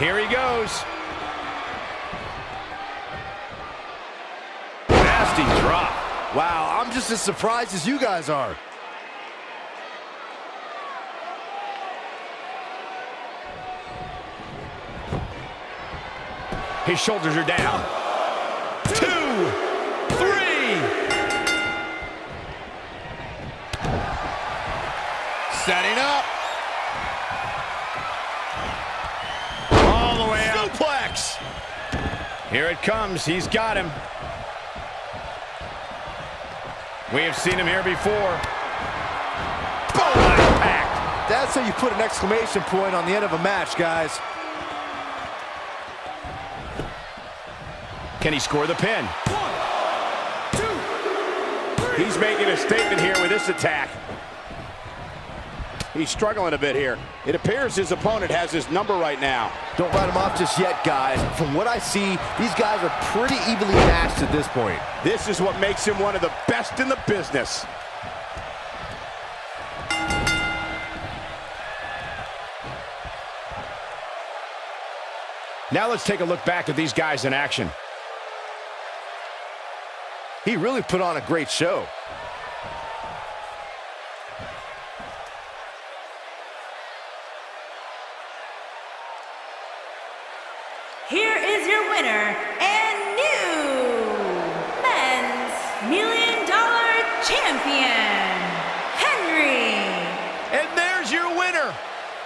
Here he goes. Nasty drop. Wow, I'm just as surprised as you guys are. His shoulders are down. 2, 3. Setting up. All the way out. Suplex. Here it comes. He's got him. We have seen him here before. Boom! Impact. That's how you put an exclamation point on the end of a match, guys. Can he score the pin? 1, 2, 3. He's making a statement here with this attack. He's struggling a bit here. It appears his opponent has his number right now. Don't write him off just yet, guys. From what I see, these guys are pretty evenly matched at this point. This is what makes him one of the best in the business. Now let's take a look back at these guys in action. He really put on a great show. Here is your winner and new Men's $1 Million Champion, Henry. And there's your winner.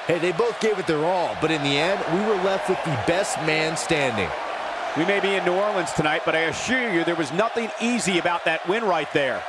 Hey, they both gave it their all, but in the end, we were left with the best man standing. We may be in New Orleans tonight, but I assure you there was nothing easy about that win right there.